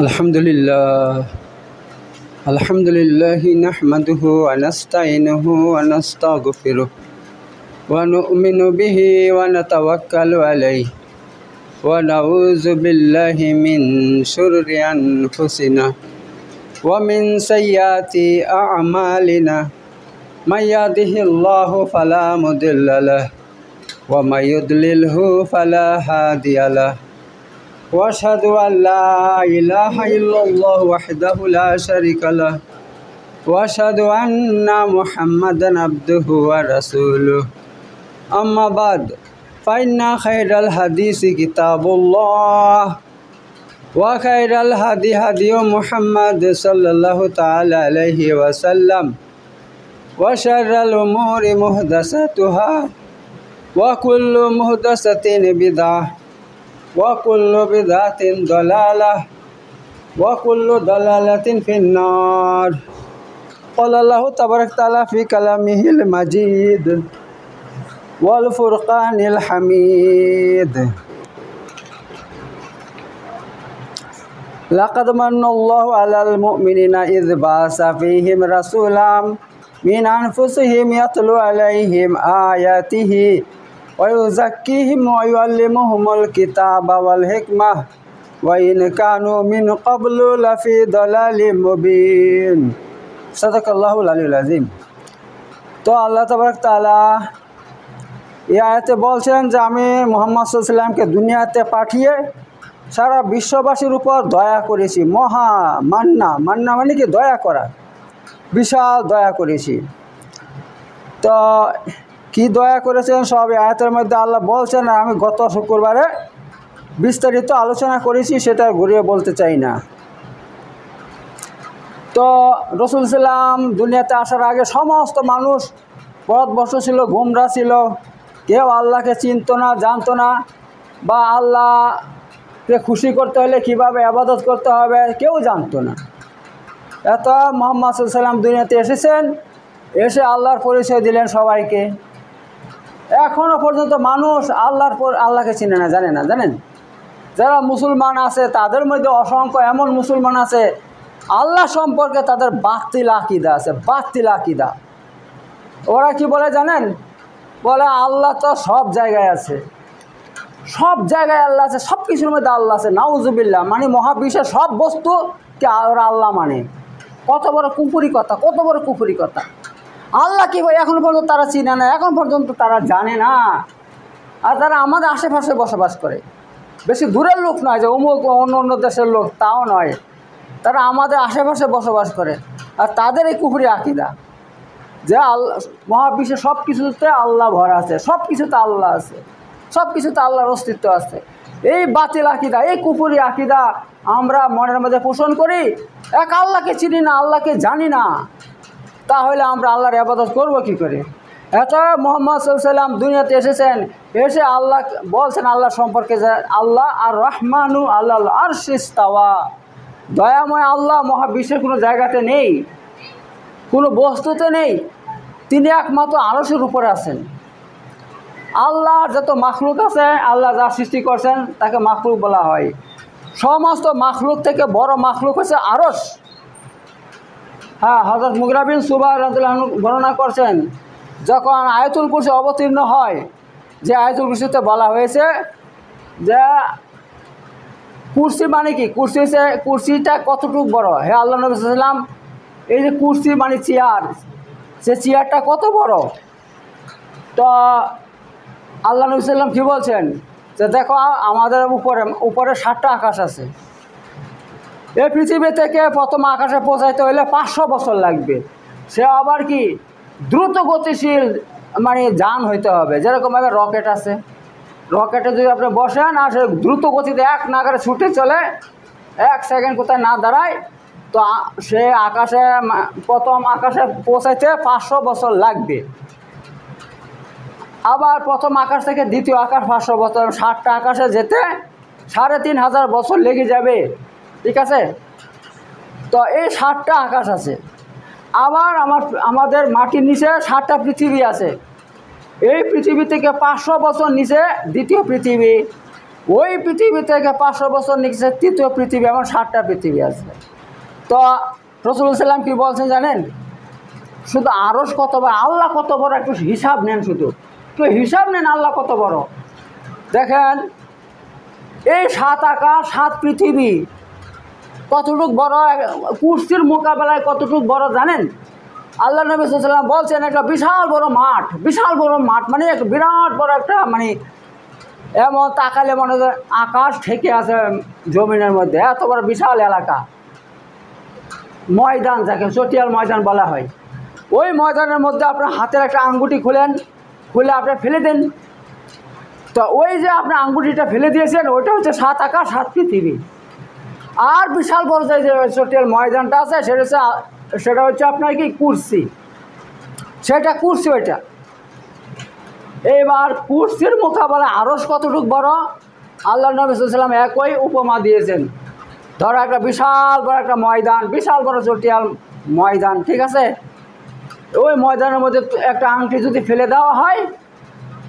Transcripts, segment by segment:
अल्हम्दुलिल्लाह नहमदुहु व नस्तईनुहु व नस्तगफिरुह व नु'मिनु बिहि व नतवक्कलु अलैहि व नऊज़ु बिल्लाहि मिन शुरुरि अनफुसिना व मिन सय्यिआति अअमालिना मय यहदिहिल्लाहु फला मुदिल्ल लहु व मय युद्लिलहु फला हादिय लहु वअशहदु अल्ला इलाहा इल्लल्लाह वहदहु ला शरीका लहु वअशहदु अन्ना मुहम्मदन अब्दुहु व रसूलुहु अम्मा बाद फ़इन्ना खैरल हदीसी किताबुल्लाह व खैरल हदी हदी मुहम्मद सल्लल्लाहु तआला अलैहि वसल्लम व शर्रल उमूरि मुहदसतुहा व कुल्लु मुहदसतिन बिदअह वकुल्लु बिदअतिन दलालह वकुल्लु दलालतिन फिन्नार। क़ाल अल्लाहु तबारक तआला फ़ी कलामिहिल मजीद वल फ़ुरक़ानिल हमीद। लक़द मन्नल्लाहु अलल मुअमिनीना इज़ बअसा फ़ीहिम रसूलन मिन अनफ़ुसिहिम यतलू अलैहिम आयातिहि व युज़क्कीहिम व युअल्लिमुहुमुल किताब वल हिकमह व इन कानू मिन क़ब्लु लफ़ी दलालिम मुबीन। सदक़ल्लाहुल अलीयुल अज़ीम। तो अल्लाह तबारक तआला এই আয়াতে বলছেন যে আমি মুহাম্মদ সাল্লাল্লাহু আলাইহি ওয়াসাল্লামকে দুনিয়াতে পাঠিয়ে সারা বিশ্ববাসীর উপর দয়া করেছি। মান্না মানে কি দয়া করা, বিশাল দয়া করেছি। তো কি দয়া করেছেন সব আয়াতের মধ্যে আল্লাহ বলছেন, আর আমি গত শুক্রবারে বিস্তারিত আলোচনা করেছি, সেটা ঘুরিয়ে বলতে চাই না। তো রাসূল সাল্লাম দুনিয়াতে আসার আগে সমস্ত মানুষ ভারতবর্ষ ছিল, গোমরা ছিল, কেউ আল্লাহকে চিনত না, জানতো না, বা আল্লাহকে খুশি করতে হলে কীভাবে ইবাদত করতে হবে কেউ জানতো না। এত মুহাম্মদ সাল্লাল্লাহু আলাইহি ওয়াসাল্লাম দুনিয়াতে এসেছেন, এসে আল্লাহর পরিচয় দিলেন সবাইকে। এখনও পর্যন্ত মানুষ আল্লাহকে চিনে না, জানে না। জানেন, যারা মুসলমান আছে তাদের মধ্যে অসংখ্য এমন মুসলমান আছে আল্লাহ সম্পর্কে তাদের বাতিল আকীদা আছে, বাতিল আকীদা। ওরা কি বলে জানেন? বলে আল্লাহ তো সব জায়গায় আছে, সব জায়গায় আল্লাহ আছে, সব কিছুর মধ্যে আল্লাহ আছে। নাউজুবিল্লাহ, মানে মহাবিশ্বের সব বস্তুকে ওরা আল্লাহ মানে। কত বড় কুফরি কথা, কত বড় কুফরি কথা। আল্লাহ কি ভাই এখন পর্যন্ত তারা চিনে না, এখন পর্যন্ত তারা জানে না। আর তারা আমাদের আশেপাশে বসবাস করে, বেশি দূরের লোক নয় যে অমুক অন্য অন্য দেশের লোক, তাও নয়। তারা আমাদের আশেপাশে বসবাস করে, আর তাদের এই কুফরি আকীদা যে আল্লাহ মহাবিশ্বে সব কিছুতে আল্লাহ ভরা আছে, সব কিছুতে আল্লাহ আছে, সব কিছুতে আল্লাহর অস্তিত্ব আছে। এই বাতিল আকীদা, এই কুফরি আকীদা আমরা মনের মধ্যে পোষণ করি। এক আল্লাহকে চিনি না, আল্লাহকে জানি না, তাহলে আমরা আল্লাহর ইবাদত করব কি করে? এত মুহাম্মদ সাল্লাল্লাহু আলাইহি ওয়াসাল্লাম দুনিয়াতে এসেছেন, এসে আল্লাহ বলছেন আল্লাহ সম্পর্কে যে আল্লাহ আর রহমানু আলাল আরশি ইস্তাওয়া, দয়াময় আল্লাহ মহাবিশ্বের কোনো জায়গাতে নেই, কোনো বস্তুতে নেই, তিনি একমাত্র আরশের উপরে আছেন। আল্লাহর যত মাখলুক আছে, আল্লাহ যা সৃষ্টি করছেন তাকে মাখলুক বলা হয়। সমস্ত মাখলুক থেকে বড় মাখলুক হচ্ছে আরশ। হ্যাঁ, হযরত মুগিরা বিন শুবা রাদিয়াল্লাহু আনহু বর্ণনা করছেন, যখন আয়াতুল কুরসি অবতীর্ণ হয়, যে আয়াতুল কুরসিতে বলা হয়েছে যে কুরসি মানে কি, কুরসিটা কতটুকু বড়। হে আল্লাহ নবী সাল্লাল্লাহু আলাইহি ওয়াসাল্লাম, এই যে কুরসি মানে চেয়ার, সে চেয়ারটা কত বড়? তো আল্লাহ নবী সাল্লাল্লাহু আলাইহি ওয়াসাল্লাম কী বলছেন যে দেখো আমাদের উপরে 7টা আকাশ আছে। এই পৃথিবী থেকে প্রথম আকাশে পৌঁছাইতে হলে 500 বছর লাগবে। সে আবার কি দ্রুত গতিশীল মানে যান হইতে হবে। যেরকমভাবে রকেট আছে, রকেটে যদি আপনি বসেন আর সে দ্রুত গতিতে এক নাগারে ছুটে চলে, 1 সেকেন্ড কোথায় না দাঁড়ায়, তো সে প্রথম আকাশে পৌঁছাইতে 500 বছর লাগবে। আবার প্রথম আকাশ থেকে দ্বিতীয় আকাশ 500 বছর, 7টা আকাশে যেতে 3500 বছর লেগে যাবে। ঠিক আছে? তো এই 7টা আকাশ আছে। আবার আমাদের মাটির নিচে 7টা পৃথিবী আছে। এই পৃথিবী থেকে 500 বছর নিচে দ্বিতীয় পৃথিবী, ওই পৃথিবী থেকে 500 বছর নিচে তৃতীয় পৃথিবী, এমন 7টা পৃথিবী আছে। তো রাসূলুল্লাহ সাল্লাম কি বলছেন জানেন? শুধু আরশ কত বড়, আল্লাহ কত বড়, একটু হিসাব নেন, শুধু একটু হিসাব নেন আল্লাহ কত বড়। দেখেন এই 7 আকাশ 7 পৃথিবী কতটুক বড়, কুরসির মোকাবেলায় কতটুক বড় জানেন? আল্লাহ নবী সাল্লাল্লাহু আলাইহি ওয়াসাল্লাম বলছেন একটা বিশাল বড় মাঠ, বিশাল বড় মাঠ মানে এক বিরাট বড় একটা, মানে এমন তাকালে মনে হয় আকাশ ঠেকে আছে জমিনের মধ্যে, এত বড় বিশাল এলাকা। ময়দান, যাকে চটিয়াল ময়দান বলা হয়, ওই ময়দানের মধ্যে আপনার হাতের একটা আঙ্গুটি খুলে আপনি ফেলে দেন, তো ওই যে আপনি আঙ্গুটিটা ফেলে দিয়েছেন ওইটা হচ্ছে 7 আকাশ 7 পৃথিবী। আর বিশাল বড় যে চটিয়াল ময়দানটা আছে সেটা হচ্ছে আপনার কি কুরসি, সেটা কুরসি ওইটা। এইবার কুরসির মোকাবেলা আরশ কতটুকু বড়, আল্লাহ নবী সাল্লাল্লাহু আলাইহি ওয়াসাল্লাম একই উপমা দিয়েছেন। ধরো একটা বিশাল বড় একটা ময়দান, বিশাল বড় চটিয়াল ময়দান, ঠিক আছে? ওই ময়দানের মধ্যে একটা আংটি যদি ফেলে দেওয়া হয়,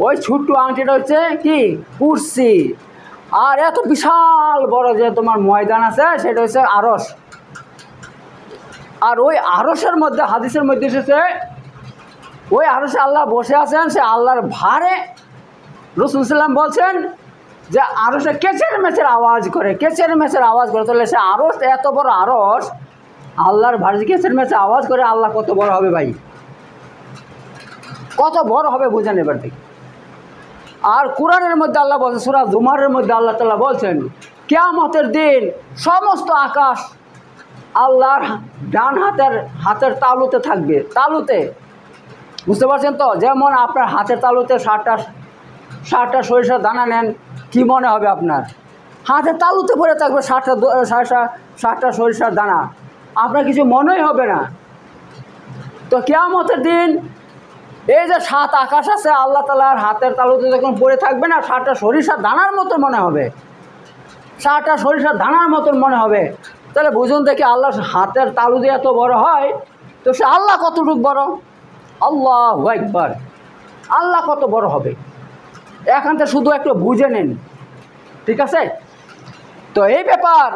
ওই ছোট্ট আংটিটা হচ্ছে কি কুরসি। আর এত বিশাল বড় যে তোমার ময়দান আছে সেটা হচ্ছে আরশ। আর ওই আরশের মধ্যে হাদিসের মধ্যে এসেছে ওই আরশে আল্লাহ বসে আছেন, সে আল্লাহর ভারে রাসূলুল্লাহ সাল্লাম বলছেন যে আরশে কেচের মেচের আওয়াজ করে, কেচের মেচের আওয়াজ করে। তাহলে সে আরশ, এত বড় আরশ, আল্লাহর ভারে কেচের মেচের আওয়াজ করে, আল্লাহ কত বড় হবে ভাই, কত বড় হবে বুঝেন এবার থেকে। আর কোরআনের মধ্যে আল্লাহ বলছেন, সূরা জুমারের মধ্যে আল্লাহ তাআলা বলছেন কিয়ামতের দিন সমস্ত আকাশ আল্লাহর ডান হাতের তালুতে থাকবে, তালুতে, বুঝতে পারছেন তো? যেমন আপনার হাতের তালুতে 60টা সরিষার দানা নেন, কি মনে হবে আপনার? হাতের তালুতে পড়ে থাকবে 60টা সরিষার দানা, আপনার কিছু মনেই হবে না। তো কিয়ামতের দিন এই যে 7 আকাশ আছে আল্লাহ তাআলার হাতের তালুতে যখন পড়ে থাকবে না, 60টা সরিষার দানার মতো মনে হবে, 60টা সরিষার দানার মতন মনে হবে। তাহলে বুঝুন দেখি আল্লাহর হাতের তালু দিয়ে এত বড় হয়, তো সে আল্লাহ কতটুকু বড়। আল্লাহু আকবার, আল্লাহ কত বড় হবে এখান থেকে শুধু একটু বুঝে নেন, ঠিক আছে? তো এই ব্যাপার,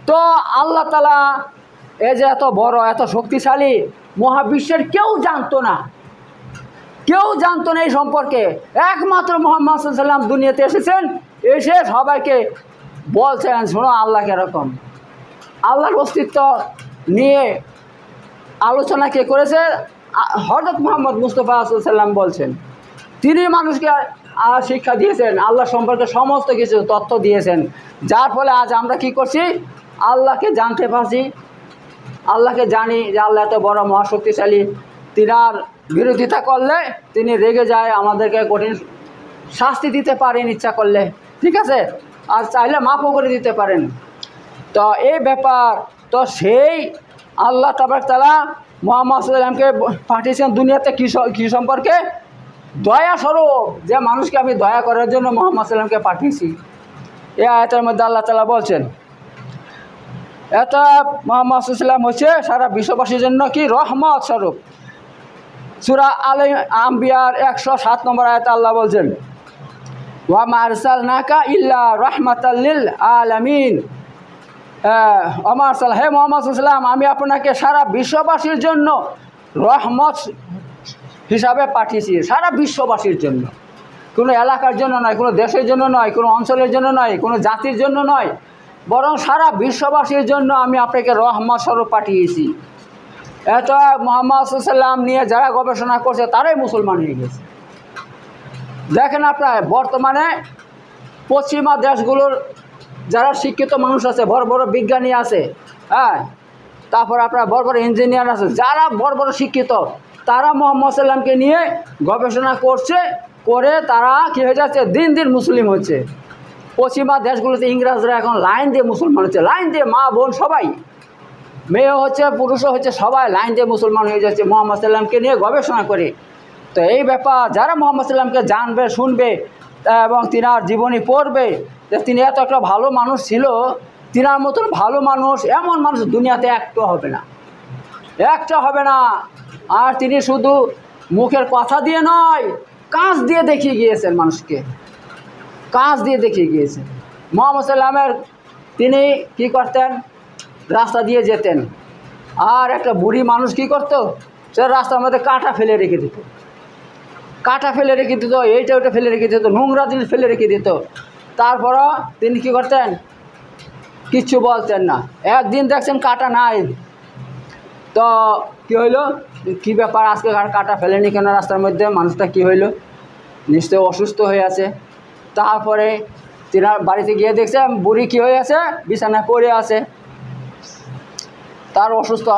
তো আল্লাহ তাআলা এই যে এত বড় এত শক্তিশালী, মহাবিশ্বের কেউ জানতো না, কেউ জানতো না এই সম্পর্কে। একমাত্র মুহাম্মদ সাল্লাল্লাহু আলাইহি ওয়াসাল্লাম দুনিয়াতে এসেছেন, এসে সবাইকে বলছেন শোনো আল্লাহ কিরকম। আল্লাহর অস্তিত্ব নিয়ে আলোচনা কে করেছে? হযরত মুহাম্মদ মুস্তাফা সাল্লাল্লাহু আলাইহি ওয়াসাল্লাম বলছেন। তিনি মানুষকে শিক্ষা দিয়েছেন, আল্লাহ সম্পর্কে সমস্ত কিছু তথ্য দিয়েছেন, যার ফলে আজ আমরা কি করছি? আল্লাহকে জানতে পারছি, আল্লাহকে জানি যে আল্লাহ এত বড় মহাশক্তিশালী। তিনার বিরোধিতা করলে তিনি রেগে যায়, আমাদেরকে কঠিন শাস্তি দিতে পারেন ইচ্ছা করলে, ঠিক আছে? আর চাইলে মাফও করে দিতে পারেন। তো এই ব্যাপার, তো সেই আল্লাহ তাবারক তাআলা মুহাম্মদ সাল্লাল্লাহু আলাইহি ওয়াসাল্লামকে পাঠিয়েছেন দুনিয়াতে কি সম্পর্কে? দয়া স্বরূপ, যে মানুষকে আমি দয়া করার জন্য মুহাম্মদ সাল্লাল্লাহু আলাইহি ওয়াসাল্লামকে পাঠিয়েছি। এই আয়াতের মধ্যে আল্লাহ তাআলা বলছেন এটা মুহাম্মদ সাল্লাল্লাহু আলাইহি ওয়াসাল্লাম হচ্ছে সারা বিশ্ববাসীর জন্য কি রহমত স্বরূপ। সূরা আলে আম্বিয়ার 107 নম্বর আয়াতে আল্লাহ বলছেন ওয়া মা আরসালনাকা ইল্লা রাহমাতাল লিল আলামিন। আমার সাল্লাল্লাহু, হে মুহাম্মদ সাল্লাল্লাহু আলাইহি ওয়াসাল্লাম, আমি আপনাকে সারা বিশ্ববাসীর জন্য রহমত হিসাবে পাঠিয়েছি, সারা বিশ্ববাসীর জন্য, কোনো এলাকার জন্য নয়, কোনো দেশের জন্য নয়, কোনো অঞ্চলের জন্য নয়, কোনো জাতির জন্য নয়, বরং সারা বিশ্ববাসীর জন্য আমি আপনাকে রহমত স্বরূপ পাঠিয়েছি। এটা মুহাম্মদ সাল্লাল্লাহু আলাইহি ওয়াসাল্লাম নিয়ে যারা গবেষণা করছে তারাই মুসলমান হয়ে গেছে। দেখেন আপনার বর্তমানে পশ্চিমা দেশগুলোর যারা শিক্ষিত মানুষ আছে, বড় বড় বিজ্ঞানী আছে, হ্যাঁ, তারপর আপনার বড় বড় ইঞ্জিনিয়ার আছে, যারা বড় বড় শিক্ষিত, তারা মুহাম্মদ সাল্লাল্লাহু আলাইহি ওয়াসাল্লামকে নিয়ে গবেষণা করে তারা কী হয়ে যাচ্ছে? দিন দিন মুসলিম হচ্ছে। পশ্চিমা দেশগুলোতে ইংরেজরা এখন লাইন দিয়ে মুসলমান হচ্ছে, লাইন দিয়ে, মা বোন সবাই, মেয়ে হচ্ছে পুরুষও হচ্ছে, সবাই লাইন দিয়ে মুসলমান হয়ে যাচ্ছে মুহাম্মদ সাল্লাল্লাহু আলাইহি ওয়াসাল্লামকে নিয়ে গবেষণা করে। তো এই ব্যাপার যারা মুহাম্মদ সাল্লাল্লাহু আলাইহি ওয়াসাল্লামকে জানবে, শুনবে এবং তিনার জীবনী পড়বে, যে তিনি এত একটা ভালো মানুষ ছিল, তিনার মতন ভালো মানুষ, এমন মানুষ দুনিয়াতে একটা হবে না, একটা হবে না। আর তিনি শুধু মুখের কথা দিয়ে নয়, কাজ দিয়ে দেখিয়ে গিয়েছেন মানুষকে, কাজ দিয়ে দেখিয়ে গিয়েছেন। মুহাম্মদ সাল্লামের তিনি কি করতেন, রাস্তা দিয়ে যেতেন, আর একটা বুড়ি মানুষ কি করতো, সে রাস্তার মধ্যে কাঁটা ফেলে রেখে দিত, কাঁটা ফেলে রেখে দিত, এইটা ওটা ফেলে রেখে দিত, নোংরা জিনিস ফেলে রেখে দিত। তারপরও তিনি কি করতেন, কিচ্ছু বলতেন না। একদিন দেখছেন কাঁটা নাই, তো কী হইলো, কী ব্যাপার আজকে কাঁটা ফেলেনি কেন রাস্তার মধ্যে, মানুষটা কি হইলো, নিশ্চয়ই অসুস্থ হয়ে আছে। তারপরে তিনার বাড়িতে গিয়ে দেখছে বুড়ি কী হয়ে আছে, বিছানায় পড়ে আছে, তার অসুস্থ।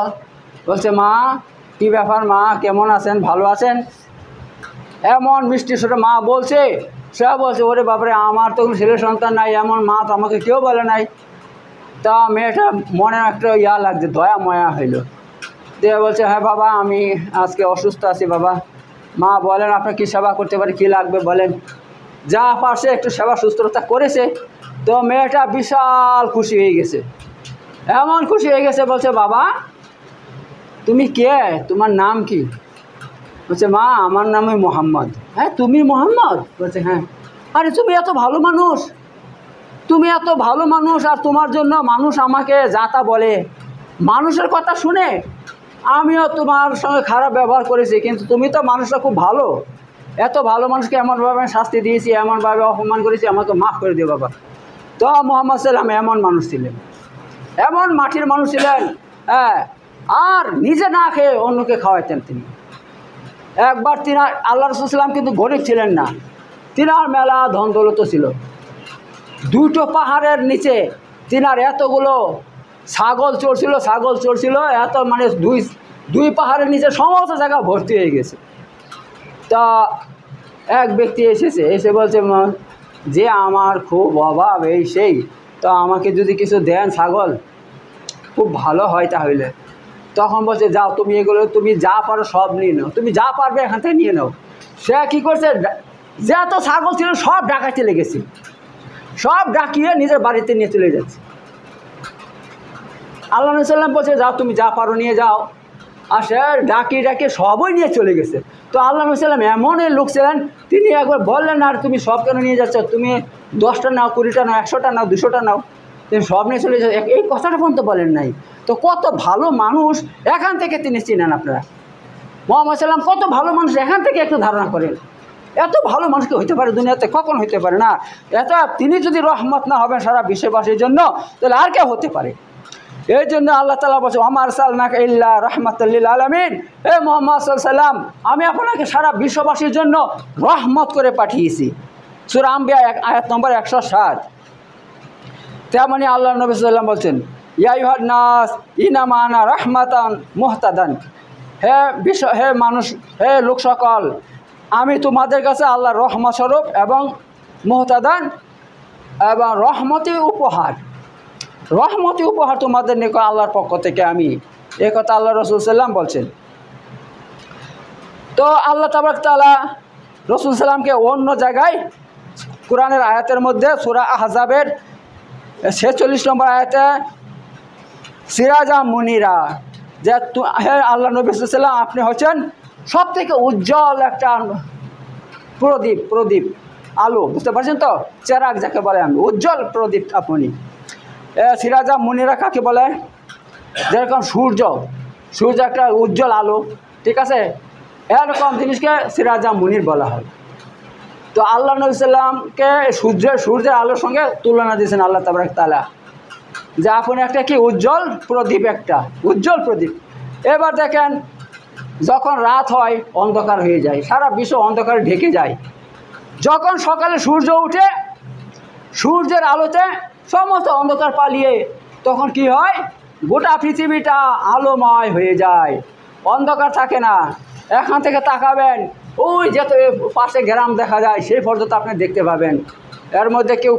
বলছে, মা কী ব্যাপার, মা কেমন আছেন, ভালো আছেন? এমন মিষ্টি সুরে মা বলছে, সে বলছে, ওরে বাবারে, আমার তো ছেলে সন্তান নাই, এমন মা তো আমাকে কেউ বলে নাই। তা মেয়েটা মনে একটা ইয়া লাগছে, দয়া ময়া হইল, দিয়ে বলছে, হ্যাঁ বাবা, আমি আজকে অসুস্থ আছি বাবা। মা বলেন আপনার কী সেবা করতে পারি, কী লাগবে বলেন। যা পারছে একটু সেবা সুস্থতা করেছে। তো মেয়েটা বিশাল খুশি হয়ে গেছে, এমন খুশি হয়ে গেছে, বলছে, বাবা তুমি কে, তোমার নাম কি? বলছে, মা আমার নাম মোহাম্মদ। হ্যাঁ তুমি মোহাম্মদ? বলছে, হ্যাঁ। আরে তুমি এত ভালো মানুষ, তুমি এত ভালো মানুষ, আর তোমার জন্য মানুষ আমাকে যাতা বলে, মানুষের কথা শুনে আমিও তোমার সঙ্গে খারাপ ব্যবহার করেছি, কিন্তু তুমি তো মানুষটা খুব ভালো, এত ভালো মানুষকে এমনভাবে শাস্তি দিয়েছি, এমনভাবে অপমান করেছি, আমাকে মাফ করে দিও বাবা। তো মুহাম্মদ সাল্লাম এমন মানুষ ছিলেন, এমন মাটির মানুষ ছিলেন, হ্যাঁ, আর নিজে না খেয়ে অন্যকে খাওয়াইতেন তিনি। একবার তিনার আল্লাহ রাসূল সাল্লাম কিন্তু গরিব ছিলেন না, তিনার মেলা ধন দৌলত ছিল। দুটো পাহাড়ের নিচে তিনার এতগুলো ছাগল চড়ছিল, এত মানে দুই পাহাড়ের নিচে সমস্ত জায়গা ভর্তি হয়ে গেছে। তা এক ব্যক্তি এসে বলছে, যে আমার খুব অভাব এই সেই, তো আমাকে যদি কিছু দেন ছাগল খুব ভালো হয় তাহলে। তখন বলছে, যাও তুমি এগুলো তুমি যা পারো সব নিয়ে নাও, তুমি যা পারবে এখান থেকে নিয়ে নাও। সে কী করছে, যে এত ছাগল ছিল সব ডাকাইতে লেগেছে, সব ডাকিয়ে নিজের বাড়িতে নিয়ে চলে যাচ্ছে। আল্লাহ নবী সাল্লাম বলছে, যাও তুমি যা পারো নিয়ে যাও, আর সে ডাকিয়ে সবই নিয়ে চলে গেছে। তো আল্লাহ নবী সাল্লাম এমন লোক ছিলেন, তিনি একবার বললেন, আর তুমি সব কেন নিয়ে যাচ্ছ, তুমি 10টা নাও, 20টা নাও, 100টা নাও, 200টা নাও, তিনি সব নিয়ে চলে যাচ্ছ, এই কথাটা পর্যন্ত বলেন নাই। তো কত ভালো মানুষ এখান থেকে তিনি চিনেন। আপনারা মুহাম্মদ সাল্লাম কত ভালো মানুষ এখান থেকে একটু ধারণা করেন, এত ভালো মানুষকে হইতে পারে দুনিয়াতে, কখন হইতে পারে না। এত তিনি যদি রহমত না হবেন সারা বিশ্ববাসীর জন্য, তাহলে আর কে হতে পারে। এই জন্য আল্লাহ তাআলা বলছে, ওয়া মা আরসালনাকা ইল্লা রাহমাতাল লিল আলামিন, হে মুহাম্মদ সাল্লাল্লাহু আলাইহি সাল্লাম, আমি আপনাকে সারা বিশ্ববাসীর জন্য রহমত করে পাঠিয়েছি। সূরা আম্বিয়া আয়াত নম্বর 107। তেমনি আল্লাহ নবী সাল্লাল্লাহু আলাইহি ওয়াসাল্লাম বলছেন, ইয়া আইয়ুহান নাস ইন্নামা আনা রাহমাতান মুহতাদান, হে মানুষ, হে লোক সকল, আমি তোমাদের কাছে আল্লাহর রহমত স্বরূপ এবং মুহতাদান এবং রহমতি উপহার তোমাদের নিকট আল্লাহর পক্ষ থেকে আমি, এ কথা আল্লাহ রাসূল সাল্লাম বলছেন। তো আল্লাহ তাবারক তাআলা রাসূল সাল্লামকে অন্য জায়গায় কোরআনের আয়াতের মধ্যে সূরা আহজাবের 46 নম্বর আয়াতে সিরাজা মুনিরা, যে হে আল্লাহ নবী সাল্লাল্লাহু আলাইহি ওয়াসাল্লাম, আপনি হচ্ছেন সব থেকে উজ্জ্বল একটা প্রদীপ আলো, বুঝতে পারছেন তো, চেরাগ যাকে বলে, আমি উজ্জ্বল প্রদীপ আপনি। সিরাজা মুনিরা কাকে বলে, যেরকম সূর্য একটা উজ্জ্বল আলো, ঠিক আছে, এরকম জিনিসকে সিরাজা মুনির বলা হয়। তো আল্লাহ নবী সাল্লামকে সূর্যের আলোর সঙ্গে তুলনা দিয়েছেন আল্লাহ তাবারক তাআলা, যে আপনি একটা কি উজ্জ্বল প্রদীপ। এবার দেখেন, যখন রাত হয় অন্ধকার হয়ে যায়, সারা বিশ্ব অন্ধকারে ঢেকে যায়। যখন সকালে সূর্য উঠে, সূর্যের আলোতে সমস্ত অন্ধকার পালিয়ে, তখন কি হয়, গোটা পৃথিবীটা আলোময় হয়ে যায়, অন্ধকার থাকে না। এখান থেকে তাকাবেন, ওই যত পাশে গ্রাম দেখা যায় সেই পর্যন্ত আপনি দেখতে পাবেন। এর মধ্যে কেউ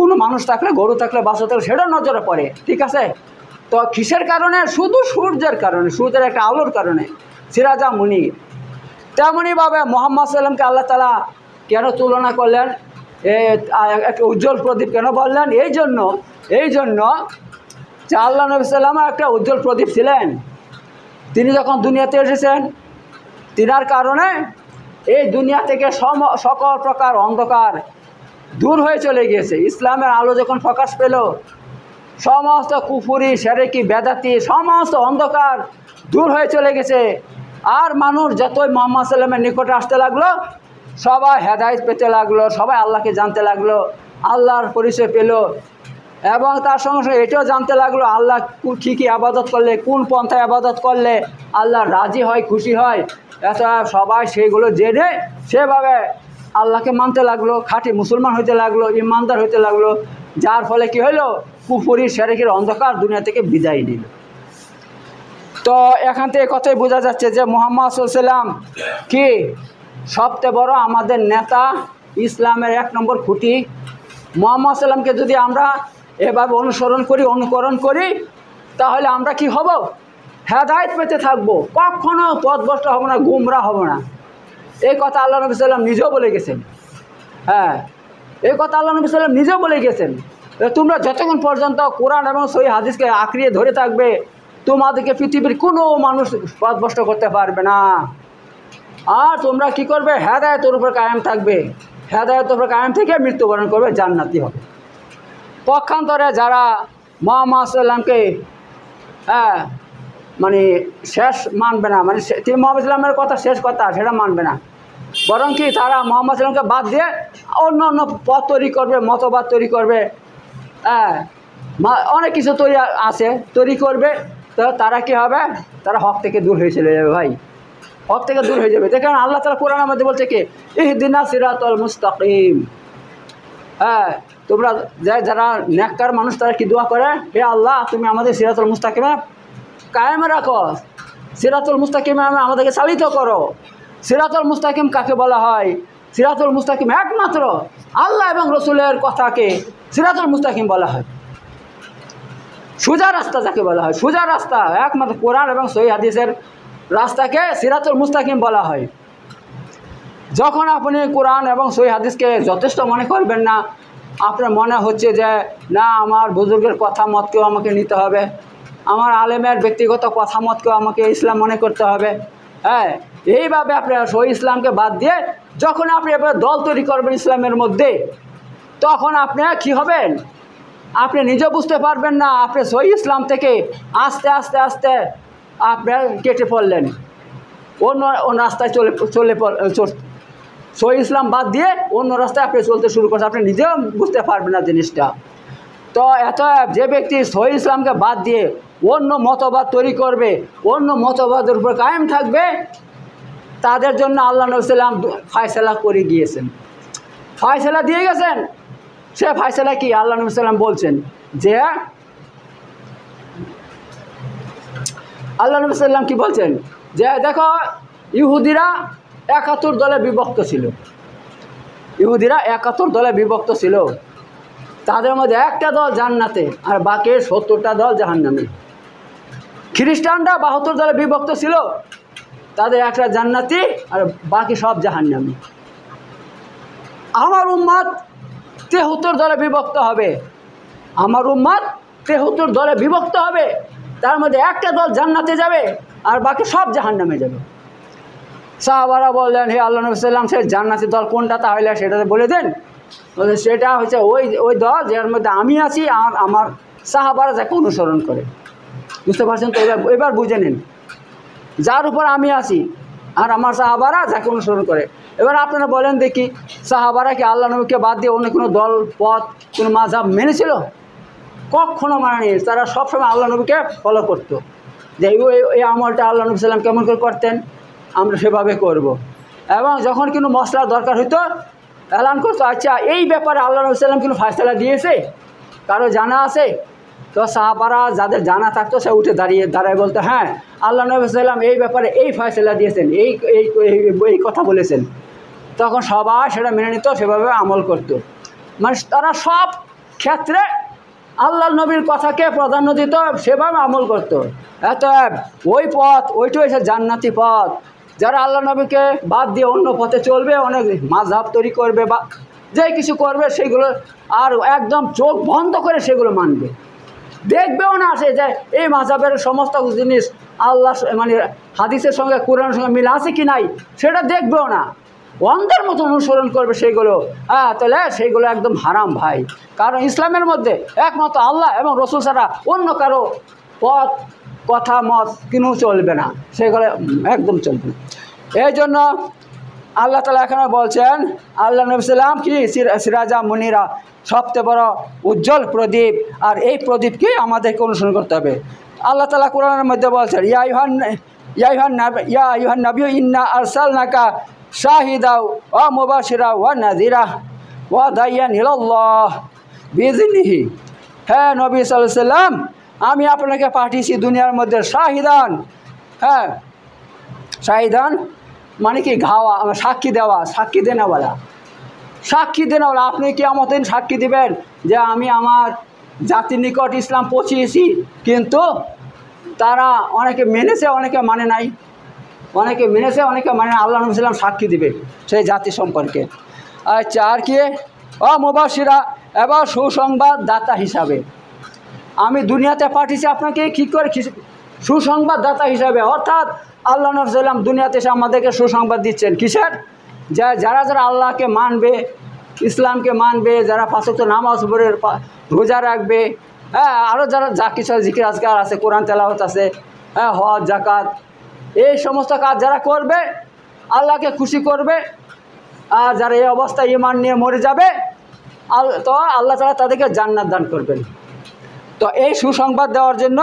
কোনো মানুষ থাকলে, গরু থাকলে, বাচ্চা থাকলে সেটা নজরে পড়ে, ঠিক আছে। তো কিসের কারণে? শুধু সূর্যের কারণে, সূর্যের একটা আলোর কারণে, সিরাজা মুনির। তেমনইভাবে মুহাম্মদ সাল্লামকে আল্লাহ তাআলা কেন তুলনা করলেন, একটা উজ্জ্বল প্রদীপ কেন বললেন? এই জন্য যে আল্লাহ নবী সাল্লাম একটা উজ্জ্বল প্রদীপ ছিলেন। তিনি যখন দুনিয়াতে এসেছেন, তিনার কারণে এই দুনিয়া থেকে সকল প্রকার অন্ধকার দূর হয়ে চলে গিয়েছে। ইসলামের আলো যখন প্রকাশ পেল, সমস্ত কুফুরি সেরেকি বেদাতি সমস্ত অন্ধকার দূর হয়ে চলে গেছে। আর মানুষ যতই মুহাম্মদ সাল্লামের নিকটে আসতে লাগলো, সবাই হেদায়েত পেতে লাগলো, সবাই আল্লাহকে জানতে লাগলো, আল্লাহর পরিচয় পেল। এবং তার সঙ্গে সঙ্গে এটাও জানতে লাগলো আল্লাহ কী কী আবাদত করলে, কোন পন্থায় আবাদত করলে আল্লাহ রাজি হয়, খুশি হয়। এত সবাই সেইগুলো জেনে সেভাবে আল্লাহকে মানতে লাগলো, খাঁটি মুসলমান হইতে লাগলো, ইমানদার হইতে লাগলো। যার ফলে কি হলো, কুফরি শিরকের অন্ধকার দুনিয়া থেকে বিদায় নিল। তো এখান থেকে কথাই বোঝা যাচ্ছে যে মুহাম্মদ সাল্লাল্লাহু আলাইহি ওয়াসাল্লাম কি সবচেয়ে বড় আমাদের নেতা, ইসলামের 1 নম্বর খুঁটি। মুহাম্মদ সাল্লামকে যদি আমরা এভাবে অনুসরণ করি, অনুকরণ করি, তাহলে আমরা কি হব, হেদায়েত পেতে থাকবো, কখনো পথভ্রষ্ট হব না, গুমরা হব না। এই কথা আল্লাহ নবী সাল্লাম নিজেও বলে গেছেন। হ্যাঁ, এই কথা আল্লাহ নবী সাল্লাম নিজেও বলে গেছেন। তোমরা যতক্ষণ পর্যন্ত কোরআন এবং সহিহ হাদিসকে আঁকড়িয়ে ধরে থাকবে, তোমাদেরকে পৃথিবীর কোনো মানুষ পথভ্রষ্ট করতে পারবে না। আর তোমরা কি করবে, হেদায়েতের উপর কায়েম থাকবে, হেদায়েতের উপর কায়েম থেকে মৃত্যুবরণ করবে, জান্নাতি হবে। পক্ষান্তরে যারা মুহাম্মদ সাল্লামকে মানে শেষ মানবে না, মানে তিনি মুহাম্মদ সাল্লামের কথা শেষ কথা সেটা মানবে না, বরং কি তারা মুহাম্মদ সাল্লামকে বাদ দিয়ে অন্য অন্য পথ তৈরি করবে, মতবাদ তৈরি করবে, অনেক কিছু তৈরি করবে। তো তারা কি হবে, তারা হক থেকে দূর হয়ে চলে যাবে। ভাই, হক থেকে দূর হয়ে যাবে। দেখেন আল্লাহ তাআলা কোরআনের মধ্যে বলছে কি, ইহদিনাস সিরাতাল মুস্তাকিম। তোমরা যারা নেককার মানুষ তারা কি দোয়া করে, হে আল্লাহ তুমি আমাদের সিরাতুল মুস্তাকিমে কায়েমে রাখো, সিরাতুল মুস্তাকিমে আমাদেরকে চালিত করো। সিরাতুল মুস্তাকিম কাকে বলা হয়? সিরাতুল মুস্তাকিম একমাত্র আল্লাহ এবং রসুলের কথাকে সিরাতুল মুস্তাকিম বলা হয়। সোজা রাস্তা যাকে বলা হয়, সোজা রাস্তা একমাত্র কোরআন এবং সহিহ হাদিসের রাস্তাকে সিরাতুল মুস্তাকিম বলা হয়। যখন আপনি কোরআন এবং সহিহ হাদিসকে যথেষ্ট মনে করবেন না, আপনার মনে হচ্ছে যে না আমার বুজুর্গের কথা মতকেও আমাকে নিতে হবে, আমার আলেমের ব্যক্তিগত কথা মতকেও আমাকে ইসলাম মনে করতে হবে, এইভাবে আপনি সহিহ ইসলামকে বাদ দিয়ে যখন আপনি এবার দল তৈরি করবেন ইসলামের মধ্যে, তখন আপনি কি হবেন, আপনি নিজে বুঝতে পারবেন না, আপনি সহিহ ইসলাম থেকে আস্তে আস্তে আস্তে আপনি কেটে পড়লেন, অন্য রাস্তায় সহিহ ইসলাম বাদ দিয়ে অন্য রাস্তায় আপনি চলতে শুরু করছেন, আপনি নিজেও বুঝতে পারবেন না জিনিসটা। তো যে ব্যক্তি সহিহ ইসলামকে বাদ দিয়ে অন্য মতবাদ তৈরি করবে, অন্য মতবাদের উপর কায়েম থাকবে, তাদের জন্য আল্লাহ নবী সাল্লাম ফায়সালা করে গিয়েছেন, ফায়সালা দিয়ে গেছেন। সে ফায়সালা কি, আল্লাহ নবী সাল্লাম বলছেন যে, আল্লাহ নবী সাল্লাম কি বলছেন যে দেখো ইহুদিরা 71 দলে বিভক্ত ছিল, ইহুদিরা 71 দলে বিভক্ত ছিল, তাদের মধ্যে একটা দল জান্নাতে আর বাকি 70টা দল জাহান্নামে। খ্রিস্টানরা 72 দলে বিভক্ত ছিল, তাদের একটা জান্নাতি আর বাকি সব জাহান্নামী। আমার উম্মত 73 দলে বিভক্ত হবে, আমার উম্মত 73 দলে বিভক্ত হবে, তার মধ্যে একটা দল জান্নাতে যাবে আর বাকি সব জাহান্নামে যাবে। সাহাবারা বললেন, হে আল্লাহ নবী সাল্লাম, সে জান্নাতি দল কোনটা তাহলে সেটা বলে দেন। সেটা হচ্ছে ওই দল যার মধ্যে আমি আছি আর আমার সাহাবারা যাকে অনুসরণ করে। বুঝতে পারছেন তো? এবার বুঝে নিন, যার উপর আমি আছি আর আমার সাহাবারা যাকে অনুসরণ করে। এবার আপনারা বলেন দেখি, সাহাবারা কি আল্লাহ নবীকে বাদ দিয়ে অন্য কোনো দল, পথ, কোনো মাযহাব মেনেছিল? কখনো মানেনি। তারা সবসময় আল্লাহ নবীকে ফলো করতো, যে এই আমলটা আল্লাহ নবী সাল্লাম কেমন করে করতেন, আমরা সেভাবে করব। এবং যখন কোনো মশলার দরকার হইতো এলান করতো, আচ্ছা এই ব্যাপারে আল্লাহ নবী সাল্লাম কোনো ফায়সালা দিয়েছে, কারো জানা আছে? তো সাহাবারা যাদের জানা থাকতো সে উঠে দাঁড়ায় বলতো, হ্যাঁ আল্লাহ নবী সাল্লাম এই ব্যাপারে এই ফায়সালা দিয়েছেন, এই কথা বলেছেন। তখন সবাই সেটা মেনে নিত, সেভাবে আমল করত। মানে তারা সব ক্ষেত্রে আল্লাহ নবীর কথাকে প্রাধান্য দিত, সেভাবে আমল করত। ওই পথ, ওইটাই হচ্ছে জান্নাতি পথ। যারা আল্লাহ নবীকে বাদ দিয়ে অন্য পথে চলবে, অনেক মাযহাব তৈরি করবে বা যে কিছু করবে, সেগুলো আর একদম চোখ বন্ধ করে সেগুলো মানবে, দেখবেও না সে যে এই মাযহাবের সমস্ত জিনিস আল্লাহ মানে হাদিসের সঙ্গে, কোরআনের সঙ্গে মিল আছে কি নাই সেটা দেখবেও না। অন্ধের মতো অনুসরণ করবে সেইগুলো, তাহলে সেইগুলো একদম হারাম ভাই। কারণ ইসলামের মধ্যে একমাত্র আল্লাহ এবং রসুল ছাড়া অন্য কারো পথ কথা মত কিনু চলবে না, সেগুলো একদম চলবে না। এই জন্য আল্লাহ তাআলা এখানে বলছেন, আল্লাহ নবী সাল্লাম কি সিরাজা মুনিরা, সবচেয়ে বড় উজ্জ্বল প্রদীপ, আর এই প্রদীপকে আমাদেরকে অনুসরণ করতে হবে। আল্লাহ তাআলা কোরআনের মধ্যে বলছেন, ইয়া আইয়ুহান নবী ইন্না আরসালনাকা শাহিদা ওয়া মুবাশশিরা ওয়া নাযিরা ওয়া দাইয়ান ইলাল্লাহ বিইذনিহি। হ্যাঁ নবী সাল্লাল্লাহু আলাইহি সাল্লাম, আমি আপনাকে পাঠিয়েছি দুনিয়ার মধ্যে শাহিদান। হ্যাঁ, শাহিদান মানে কি ঘাওয়া, সাক্ষী দেওয়া, সাক্ষী দেনেওয়ালা, সাক্ষী দেনেওয়ালা। আপনি কি আমাদের সাক্ষী দিবেন যে আমি আমার জাতির নিকট ইসলাম পৌঁছিয়েছি, কিন্তু তারা অনেকে মেনেছে অনেকে মানে নাই, অনেকে মেনেছে অনেকে মানে না। আল্লাহ নবী সাল্লাম সাক্ষী দিবে সেই জাতি সম্পর্কে। আচ্ছা, আর কি মুবাশশিরা, এবার সুসংবাদ দাতা হিসাবে আমি দুনিয়াতে পাঠিয়েছি আপনাকে, কী করে সুসংবাদ দাতা হিসাবে। অর্থাৎ আল্লাহ নবী সাল্লাম দুনিয়াতে এসে আমাদেরকে সুসংবাদ দিচ্ছেন কিসের? যারা যারা আল্লাহকে মানবে, ইসলামকে মানবে, যারা পাঁচ ওয়াক্ত নামাজ পড়ে রোজা রাখবে, হ্যাঁ, আরও যারা যা কিছু জিকির আজকার আছে, কোরআন তেলাওয়াত আছে, হ্যাঁ, হজ জাকাত, এই সমস্ত কাজ যারা করবে আল্লাহকে খুশি করবে, আর যারা এই অবস্থায় ঈমান নিয়ে মরে যাবে তো আল্লাহ তাআলা তাদেরকে জান্নাত দান করবেন। তো এই সুসংবাদ দেওয়ার জন্য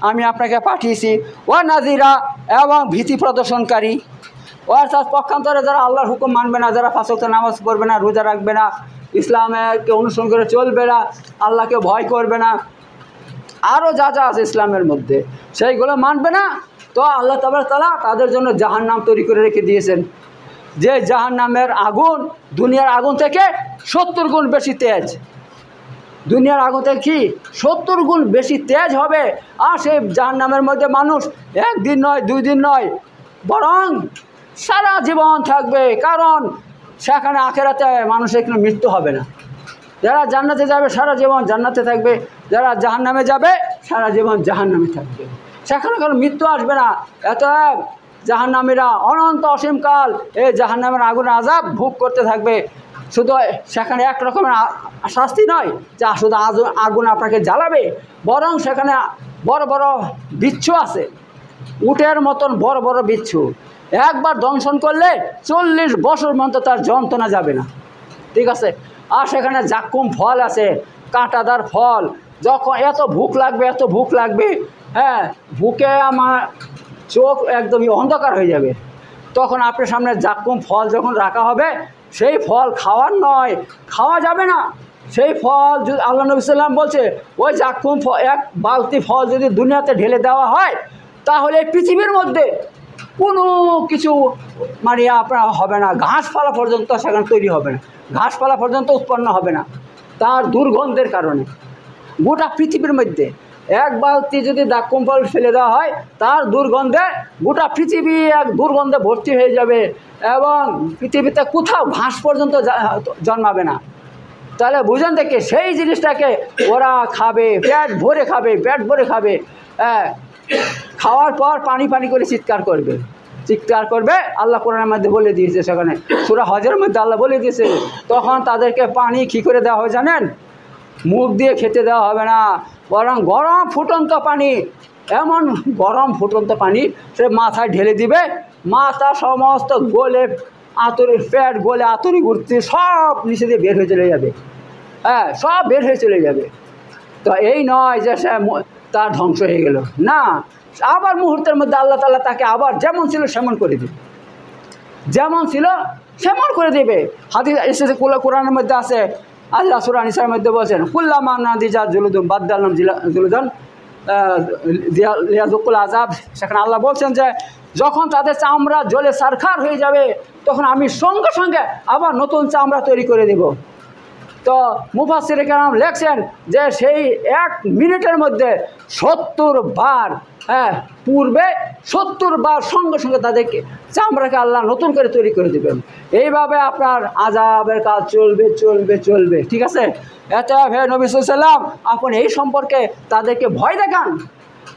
আমি আপনাকে পাঠিয়েছি। ওয়া নাজিরা, এবং ভীতি প্রদর্শনকারী। অর্থাৎ পক্ষান্তরে যারা আল্লাহর হুকুম মানবে না, যারা পাঁচ ওয়াক্ত নামাজ পড়বে না, রোজা রাখবে না, ইসলামকে অনুসরণ করে চলবে না, আল্লাহকে ভয় করবে না, আরও যা যা আছে ইসলামের মধ্যে সেইগুলো মানবে না, তো আল্লাহ তাআলা তাদের জন্য জাহান্নাম তৈরি করে রেখে দিয়েছেন। যে জাহান্নামের আগুন দুনিয়ার আগুন থেকে 70 গুণ বেশি তেজ, দুনিয়ার আগুন থেকে কি 70 গুণ বেশি তেজ হবে। আর সেই জাহান্নামের মধ্যে মানুষ একদিন নয়, 2 দিন নয়, বরং সারা জীবন থাকবে। কারণ সেখানে আখেরাতে মানুষের কোনো মৃত্যু হবে না। যারা জান্নাতে যাবে সারা জীবন জান্নাতে থাকবে, যারা জাহান্নামে যাবে সারা জীবন জাহান্নামে থাকবে। সেখানে কোনো মৃত্যু আসবে না। এত জাহান্নামীরা অনন্ত অসীমকাল এই জাহান্নামের আগুনে আযাব ভোগ করতে থাকবে। শুধু সেখানে এক রকমের শাস্তি নয় যা শুধু আগুন আপনাকে জ্বালাবে, বরং সেখানে বড় বড় বিচ্ছু আছে, উটের মতন বড় বড় বিচ্ছু। একবার দংশন করলে 40 বছর পর্যন্ত তার যন্ত্রণা যাবে না, ঠিক আছে। আর সেখানে জাক্কুম ফল আছে, কাঁটাদার ফল। যখন এত ভুক লাগবে, এত ভুক লাগবে, হ্যাঁ, ভুকে আমার চোখ একদমই অন্ধকার হয়ে যাবে। তখন আপনার সামনে জাক্কুম ফল যখন রাখা হবে, সেই ফল খাওয়ার নয়, খাওয়া যাবে না। সেই ফল যদি আল্লাহ নবী সাল্লাম বলছে, ওই জাক্কুম এক বালতি ফল যদি দুনিয়াতে ঢেলে দেওয়া হয়, তাহলে পৃথিবীর মধ্যে কোনো কিছু মানে আপনার হবে না, ঘাসপালা পর্যন্ত সেখানে তৈরি হবে না, ঘাসপালা পর্যন্ত উৎপন্ন হবে না তার দুর্গন্ধের কারণে। গোটা পৃথিবীর মধ্যে এক বালতি যদি জাক্কুম ফল ফেলে দেওয়া হয়, তার দুর্গন্ধে গোটা পৃথিবী এক দুর্গন্ধে ভর্তি হয়ে যাবে, এবং পৃথিবীতে কোথাও ঘাস পর্যন্ত জন্মাবে না। তাহলে বুঝেন দেখে সেই জিনিসটাকে ওরা খাবে, পেট ভরে খাবে, পেট ভরে খাবে। হ্যাঁ, খাওয়ার পর পানি পানি করে চিৎকার করবে, চিৎকার করবে। আল্লাহ কোরআনের মধ্যে বলে দিয়েছে, সেখানে সূরা হজের মধ্যে আল্লাহ বলে দিয়েছে, তখন তাদেরকে পানি কী করে দেওয়া হয় জানেন? মুখ দিয়ে খেতে দেওয়া হবে না, বরং গরম ফুটন্ত পানি, এমন গরম ফুটন্ত পানি সে মাথায় ঢেলে দিবে, মাথা সমস্ত গলে আতরি, পেট গলে আতরি ঘুরতে সব নিচে দিয়ে বের হয়ে চলে যাবে। হ্যাঁ, সব বের হয়ে চলে যাবে। তো এই নয় যে সে তার ধ্বংস হয়ে গেল, না, আবার মুহূর্তের মধ্যে আল্লাহ তাআলা তাকে আবার যেমন ছিল সেমন করে দেবে, যেমন ছিল সেমন করে দেবে। হাদিস এসেছে, কোরআনের মধ্যে আছে, আল্লাহ সূরা নিসার মধ্যে বলছেন, কুল্লামা নাদিজা জুলুদুম বাদদালনাম জুলুদান লিয়াযুকুল আযাব। সেখানে আল্লাহ বলছেন যে যখন তাদের চামড়া জ্বলে ছারখার হয়ে যাবে, তখন আমি সঙ্গে সঙ্গে আবার নতুন চামড়া তৈরি করে দেব। তো মুফাসসির কেরাম লেখছেন যে সেই 1 মিনিটের মধ্যে 70 বার, হ্যাঁ, পূর্বে 70 বার সঙ্গে সঙ্গে তাদেরকে চামড়াকে আল্লাহ নতুন করে তৈরি করে দেবেন। এইভাবে আপনার আযাবের কাজ চলবে চলবে চলবে, ঠিক আছে। এত হে নবী সাল্লাল্লাহু আলাইহি ওয়াসাল্লাম, আপনি এই সম্পর্কে তাদেরকে ভয় দেখান,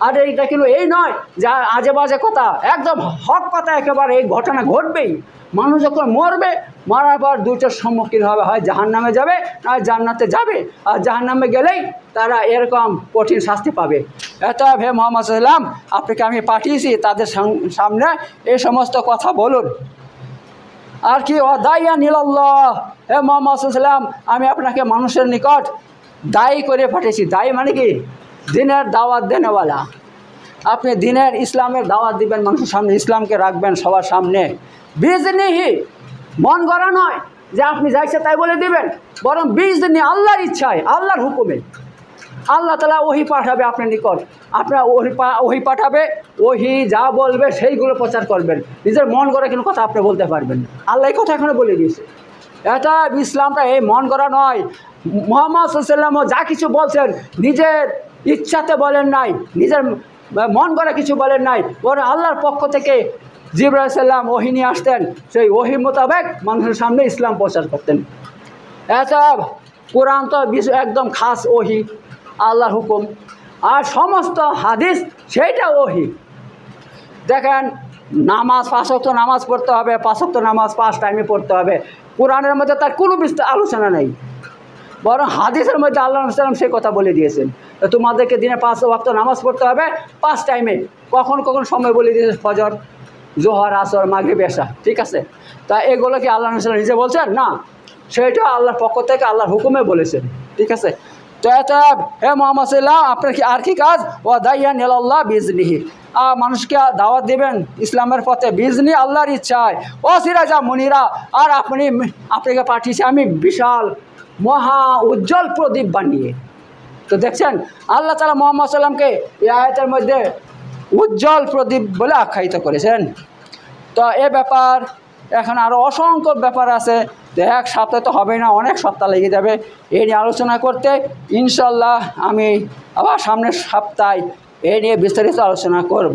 আর এইটা কিন্তু এই নয় যা আজে বাজে কথা, একদম হক কথা, একেবারে এই ঘটনা ঘটবেই। মানুষ যখন মরবে, মরার পর দুটোর সম্মুখীন হবে, হয় জাহান্নামে যাবে না জান্নাতে যাবে। আর জাহান্নামে গেলেই তারা এরকম কঠিন শাস্তি পাবে। অতএব হে মুহাম্মদ সাল্লাম, আপনাকে আমি পাঠিয়েছি, তাদের সামনে এই সমস্ত কথা বলুন। আর কি দাইয়া নিলাল্লাহ, হে মুহাম্মদ সাল্লাম, আমি আপনাকে মানুষের নিকট দায়ী করে পাঠিয়েছি। দায়ী মানে কি? দিনের দাওয়াত দেনেওয়ালা। আপনি দিনের ইসলামের দাওয়াত দিবেন মানুষের সামনে, ইসলামকে রাখবেন সবার সামনে। বিজনিহি, মন গড়া নয় যে আপনি যাইছে তাই বলে দিবেন, বরং বিজনি, আল্লাহর ইচ্ছায়, আল্লাহর হুকুমে। আল্লাহ তাআলা ওহী পাঠাবে আপনার নিকট, আপনার ওহী পাঠাবে, ওহী যা বলবে সেইগুলো প্রচার করবেন। নিজের মন গড়া কোনো কথা আপনি বলতে পারবেন না, আল্লাহ এই কথা এখানে বলে দিয়েছে। এটা ইসলামটা এই মন গড়া নয়। মুহাম্মদ সাল্লাল্লাহু আলাইহি ওয়াসাল্লাম যা কিছু বলছেন নিজের ইচ্ছাতে বলেন নাই, নিজের মন গড়া কিছু বলেন নাই, বরং আল্লাহর পক্ষ থেকে জিবরাইল আলাইহিস সালাম ওহী নিয়ে আসতেন, সেই ওহী মোতাবেক মানুষের সামনে ইসলাম প্রচার করতেন। এটা কোরআন তো একদম খাস ওহী, আল্লাহর হুকুম। আর সমস্ত হাদিস সেইটা ওহী। দেখেন, নামাজ 5 ওয়াক্ত নামাজ পড়তে হবে, 5 ওয়াক্ত নামাজ 5 টাইমে পড়তে হবে, কোরআনের মধ্যে তার কোনো আলোচনা নেই, বরং হাদিসের মধ্যে আল্লাহ সাল্লাম সে কথা বলে দিয়েছেন। তোমাদেরকে দিনে 5 ওয়াক্ত নামাজ পড়তে হবে 5 টাইমে। কখন কখন সময় বলে দিয়েছে, ফজর, জোহর, আসর, মাগরিব, এশা, ঠিক আছে? তা এগুলো কি আল্লাহ সাল্লাম নিজে বলছেন? না, সেটা আল্লাহর পক্ষ থেকে আল্লাহর হুকুমে বলেছেন, ঠিক আছে? তো এটা হে মুহাম্মদ সাল্লাল্লাহু আলাইহি ওয়াসাল্লাম, আপনার কি আর কি কাজ? ওয়া দাইয়ান ইলাল্লাহ বিইজনিহি, মানুষকে দাওয়াত দেবেন ইসলামের পথে, বিইজনি, আল্লাহর ইচ্ছায়। ও সিরাজা মুনিরা, আর আপনাকে পাঠিয়েছি আমি বিশাল মহা উজ্জ্বল প্রদীপ বানিয়ে। তো দেখছেন, আল্লাহ তাআলা মুহাম্মদ সাল্লামকে এই আয়াতের মধ্যে উজ্জ্বল প্রদীপ বলে আখ্যায়িত করেছেন। তো এ ব্যাপার এখন আরও অসংখ্য ব্যাপার আছে, তো এক সপ্তাহে তো হবে না, অনেক সপ্তাহ লেগে যাবে এই নিয়ে আলোচনা করতে। ইনশাল্লাহ আমি আবার সামনের সপ্তাহে এ নিয়ে বিস্তারিত আলোচনা করব।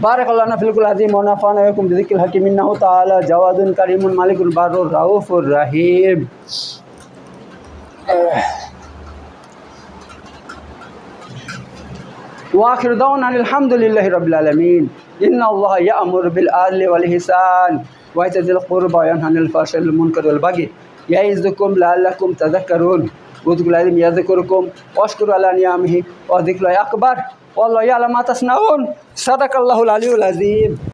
বারাকাল্লাহু ফিল আযীম ওয়া নাফা'না ওয়া ইয়াকুম বিযিকরিল হাকীম ইন্নাহু তাআলা জাওয়াদুন কারীমুন মালিকুল বারুর রাউফুর রাহিম। ওয়া আখিরু দাওয়ানা আলহামদুলিল্লাহি রাব্বিল আলামিন। ইন্নাল্লাহা ইয়া'মুরু বিল আদলি ওয়াল ইহসান ওয়া ইতা'যিল কুরবা ওয়া ইয়ানহা আনিল ফাহশাই ওয়াল মুনকারি ওয়াল বাগই ইয়া'iযুকুম লা'আল্লাকুম তাযাক্কারুন। উযকুরুল্লাহ ইয়াযকুরকুম ওয়াশকুরু আলা নি'আমিহি ওয়া যিকরুল্লাহি আকবার ওয়াল্লাহু ইয়া'লামু মা তাসনাউন। সাদাকাল্লাহুল আলিয়্যুল আযীম।